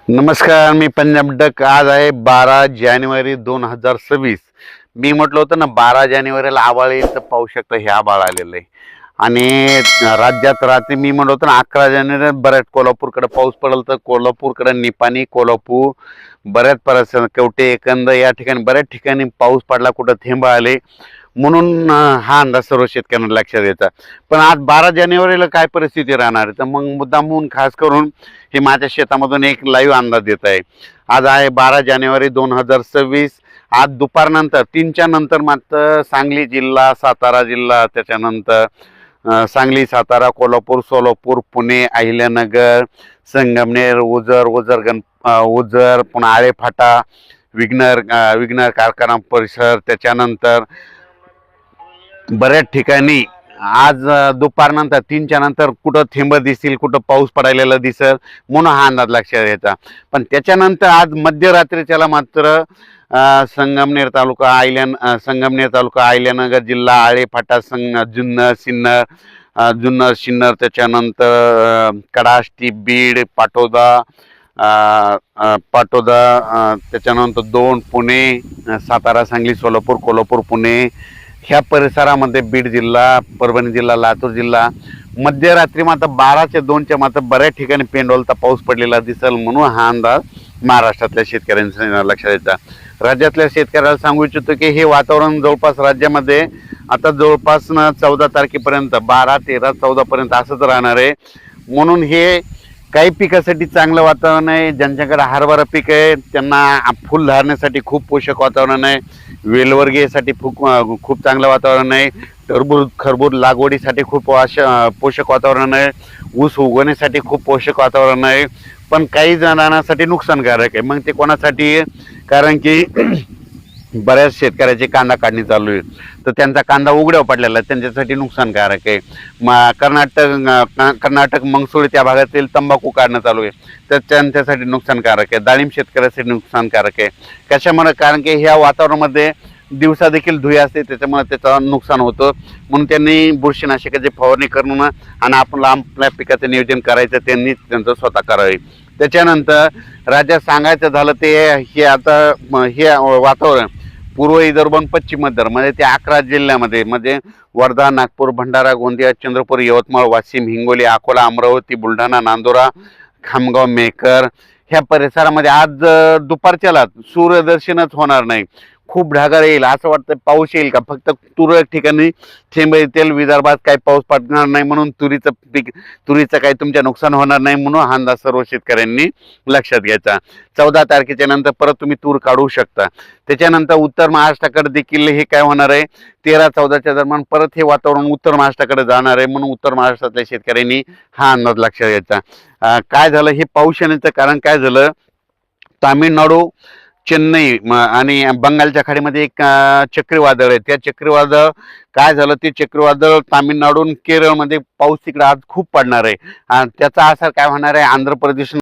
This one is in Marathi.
नमस्कार, मी पंजाब डक. आज आहे 12 जानेवारी 2026. मी म्हटलं होतं ना 12 जानेवारीला आभाळ येईल, तर पाहू शकता हे आभाळ आलेलं आहे. आणि राज्यात रात्री मी म्हणलं होतं ना 11 जानेवारी बऱ्याच कोल्हापूरकडे पाऊस पडेल, तर कोल्हापूरकडे निपाणी, कोल्हापूर, बऱ्याच परिसर, कवठे एकंद या ठिकाणी बऱ्याच ठिकाणी पाऊस पडला, कुठं थेंब आले. म्हणून हा अंदाज सर्व शेतकऱ्यांना लक्षात यायचा. पण आज 12 जानेवारीला काय परिस्थिती राहणार आहे, तर मग मुद्दामून खास करून हे माझ्या शेतामधून एक लाईव्ह अंदाज देत आहे. आज आहे 12 जानेवारी 2026. आज दुपारनंतर 3च्या नंतर मात्र सांगली जिल्हा, सातारा जिल्हा, त्याच्यानंतर सांगली, सातारा, कोल्हापूर, सोलापूर, पुणे, अहिल्यानगर, संगमनेर, ओझर, पुन्हा आळेफाटा, विघ्नर कारखाना परिसर, त्याच्यानंतर बऱ्याच ठिकाणी आज दुपारनंतर 3च्या नंतर कुठं थेंब दिसतील, कुठं पाऊस पडायला दिसेल, म्हणून हा अंदाज लक्षात यायचा. पण त्याच्यानंतर आज मध्यरात्रीच्याला मात्र संगमनेर तालुका, अहिल्यानगर जिल्हा, आळेफाटा, जुन्नर, सिन्नर, त्याच्यानंतर कडाष्टी, बीड, पाटोदा, त्याच्यानंतर दोन, पुणे, सातारा, सांगली, सोलापूर, कोल्हापूर, पुणे ह्या परिसरामध्ये, बीड जिल्हा, परभणी जिल्हा, लातूर जिल्हा, मध्यरात्री मात्र 12 ते 2 मात्र बऱ्याच ठिकाणी पेंडोलता पाऊस पडलेला दिसेल, म्हणून हा अंदाज महाराष्ट्रातल्या शेतकऱ्यांचा लक्षात यायचा. राज्यातल्या शेतकऱ्याला सांगू इच्छितो की हे वातावरण जवळपास राज्यामध्ये आता जवळपास 14 तारखेपर्यंत, 12, 13, 14 पर्यंत असंच राहणार आहे. म्हणून हे काही पिकासाठी चांगलं वातावरण आहे. ज्यांच्याकडे हरभरा पीक आहे त्यांना फुल धारण्यासाठी खूप पोषक वातावरण आहे. वेलवर्गीयसाठी खूप चांगलं वातावरण आहे. खरबूज लागवडीसाठी खूप पोषक वातावरण आहे. ऊस उगवण्यासाठी खूप पोषक वातावरण आहे. पण काही जणांसाठी नुकसानकारक आहे. मग ते कोणासाठी? कारण की बऱ्याच शेतकऱ्याची कांदा काढणी चालू आहे, तर त्यांचा कांदा उघड्यावर पडलेला आहे, त्यांच्यासाठी नुकसानकारक आहे. कर्नाटक मंगसुळी त्या भागातील तंबाखू काढणं चालू आहे, तर त्यांच्यासाठी नुकसानकारक आहे. डाळिंब शेतकऱ्यासाठी नुकसानकारक आहे. कशामुळे? कारण की ह्या वातावरणामध्ये दिवसा देखील धुळे असते, त्याच्यामुळे त्याचं नुकसान होतं. म्हणून त्यांनी बुरशीनाशकाची फवारणी करून आणि आपल्या पिकाचं नियोजन करायचं त्यांनी त्यांचं स्वतः करावे. त्याच्यानंतर राज्यात सांगायचं झालं ते हे वातावरण पूर्व विदर्भ आणि पश्चिम विदर्भ म्हणजे ते 11 जिल्ह्यामध्ये, म्हणजे वर्धा, नागपूर, भंडारा, गोंदिया, चंद्रपूर, यवतमाळ, वाशिम, हिंगोली, अकोला, अमरावती, बुलढाणा, नांदुरा, खामगाव, मेकर ह्या परिसरामध्ये आज दुपारच्याला सूर्यदर्शनच होणार नाही. खूप ढगाळ येईल, असं वाटतं पाऊस येईल का, फक्त तुरळक ठिकाणी थेंब येतील. विदर्भात काही पाऊस पडणार नाही, म्हणून तुरीचं काही तुमच्या नुकसान होणार नाही, म्हणून हा अंदाज सर्व शेतकऱ्यांनी लक्षात घ्यायचा. 14 तारखेच्या नंतर परत तुम्ही तूर काढू शकता. त्याच्यानंतर उत्तर महाराष्ट्राकडे देखील हे काय होणार आहे, 13-14च्या दरम्यान परत हे वातावरण उत्तर महाराष्ट्राकडे जाणार आहे, म्हणून उत्तर महाराष्ट्रातल्या शेतकऱ्यांनी हा अंदाज लक्षात घ्यायचा. काय झालं, हे पाऊस येण्याचं कारण काय झालं, तामिळनाडू, चेन्नई आणि बंगालच्या खाडीमध्ये एक चक्रीवादळ आहे. त्या चक्रीवादळ काय झालं, ते चक्रीवादळ तामिळनाडू, केरळमध्ये पाऊस तिकडे आज खूप पडणार आहे. त्याचा असर काय होणार आहे, आंध्र प्रदेश